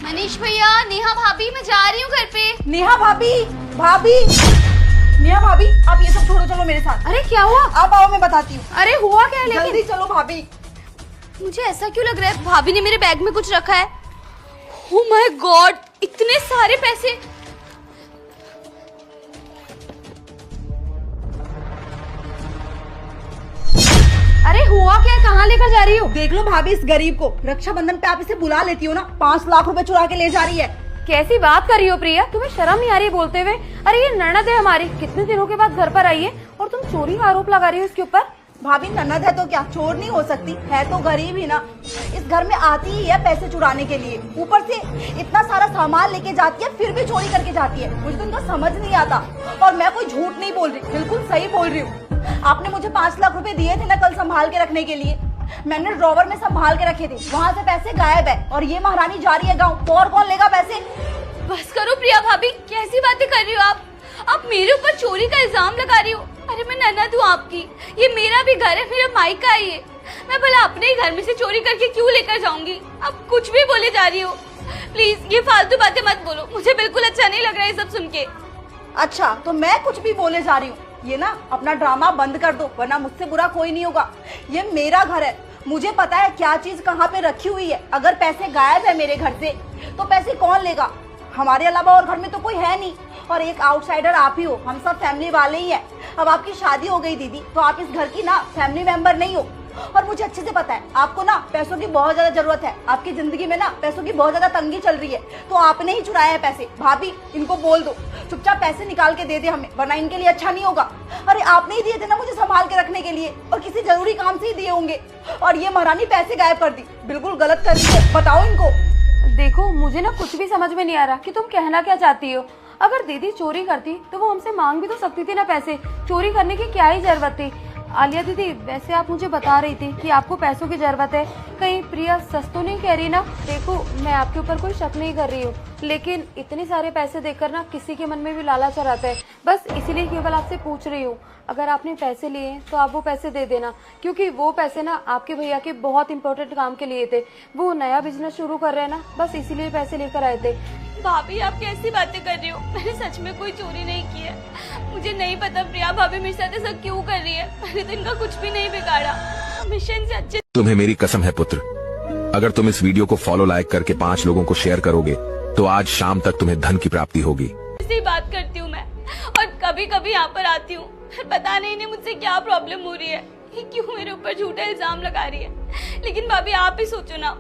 मनीष भैया, नेहा भाभी, मैं जा रही हूँ घर पे। नेहा भाभी, भाभी, नेहा भाभी, आप ये सब छोड़ो, चलो मेरे साथ। अरे क्या हुआ? आप आओ, मैं बताती हूँ। अरे हुआ क्या है? लेकिन जल्दी चलो भाभी। मुझे ऐसा क्यों लग रहा है भाभी ने मेरे बैग में कुछ रखा है? ओह माय गॉड, इतने सारे पैसे। अरे हुआ क्या? कहाँ लेकर जा रही हो? देख लो भाभी, इस गरीब को रक्षाबंधन पे आप इसे बुला लेती हो ना, 5 लाख रुपए चुरा के ले जा रही है। कैसी बात कर रही हो प्रिया? तुम्हें शर्म नहीं आ रही बोलते हुए? अरे ये ननद है हमारी, कितने दिनों के बाद घर पर आई है और तुम चोरी का आरोप लगा रही हो इसके ऊपर। भाभी ननद है तो क्या चोर नहीं हो सकती? है तो गरीब ही ना। इस घर में आती ही है पैसे चुराने के लिए, ऊपर से इतना सारा सामान लेके जाती है, फिर भी चोरी करके जाती है। मुझे तो इनका समझ नहीं आता। और मैं कोई झूठ नहीं बोल रही, बिल्कुल सही बोल रही हूँ। आपने मुझे 5 लाख रुपए दिए थे ना कल संभाल के रखने के लिए, मैंने ड्रॉवर में संभाल के रखे थे, वहाँ से पैसे गायब है और ये महारानी जा रही है गाँव, तो और कौन लेगा पैसे? बस करो प्रिया भाभी, कैसी बातें कर रही हो आप मेरे ऊपर चोरी का इल्जाम लगा रही हो। अरे मैं ननद हूँ आपकी, ये मेरा भी घर है, मेरा मायका है ये। मैं भला अपने ही घर में से चोरी करके क्यों लेकर जाऊंगी? आप कुछ भी बोले जा रही हो। प्लीज ये फालतू बातें मत बोलो, मुझे बिल्कुल अच्छा नहीं लग रहा है ये सब सुन के। अच्छा तो मैं कुछ भी बोले जा रही हूँ? ये ना अपना ड्रामा बंद कर दो, वरना मुझसे बुरा कोई नहीं होगा। ये मेरा घर है, मुझे पता है क्या चीज कहाँ पे रखी हुई है। अगर पैसे गायब है मेरे घर से तो पैसे कौन लेगा? हमारे अलावा और घर में तो कोई है नहीं, और एक आउटसाइडर आप ही हो, हम सब फैमिली वाले ही हैं। अब आपकी शादी हो गई दीदी, तो आप इस घर की ना फैमिली मेंबर नहीं हो। और मुझे अच्छे से पता है आपको ना पैसों की बहुत ज्यादा जरूरत है, आपकी जिंदगी में ना पैसों की बहुत ज्यादा तंगी चल रही है, तो आपने ही चुराए हैं पैसे। भाभी इनको बोल दो चुपचाप पैसे निकाल के दे दे हमें, वरना इनके लिए अच्छा नहीं होगा। अरे आपने ही दिए थे ना मुझे संभाल के रखने के लिए, और किसी जरूरी काम से ही दिए होंगे, और ये महारानी पैसे गायब कर दी, बिल्कुल गलत कर रही है। बताओ इनको। देखो मुझे ना कुछ भी समझ में नहीं आ रहा कि तुम कहना क्या चाहती हो। अगर दीदी चोरी करती तो वो हमसे मांग भी तो सकती थी ना पैसे, चोरी करने की क्या ही जरूरत थी। आलिया दीदी, वैसे आप मुझे बता रही थी कि आपको पैसों की जरूरत है, कहीं प्रिया सच तो नहीं कह रही ना? देखो मैं आपके ऊपर कोई शक नहीं कर रही हूँ, लेकिन इतने सारे पैसे देखकर ना किसी के मन में भी लालच आता है। बस इसीलिए केवल आपसे पूछ रही हूँ, अगर आपने पैसे लिए तो आप वो पैसे दे देना, क्योंकि वो पैसे ना आपके भैया के बहुत इंपॉर्टेंट काम के लिए थे। वो नया बिजनेस शुरू कर रहे हैं ना, बस इसीलिए पैसे लेकर आए थे। भाभी आप कैसी बातें कर रही हो? मैंने सच में कोई चोरी नहीं की है। मुझे नहीं पता प्रिया भाभी मेरे साथ ऐसा क्यों कर रही है। मैंने तो इनका कुछ भी नहीं बिगाड़ा, हमेशा इनसे अच्छे। तुम्हें मेरी कसम है पुत्र, अगर तुम इस वीडियो को फॉलो लाइक करके 5 लोगों को शेयर करोगे तो आज शाम तक तुम्हें धन की प्राप्ति होगी। ऐसी बात करती हूँ मैं, और कभी कभी यहाँ पर आती हूँ, पता नहीं इन्हें मुझसे क्या प्रॉब्लम हो रही है, क्यों मेरे ऊपर झूठा इल्जाम लगा रही है। लेकिन भाभी आप ही सोचो ना,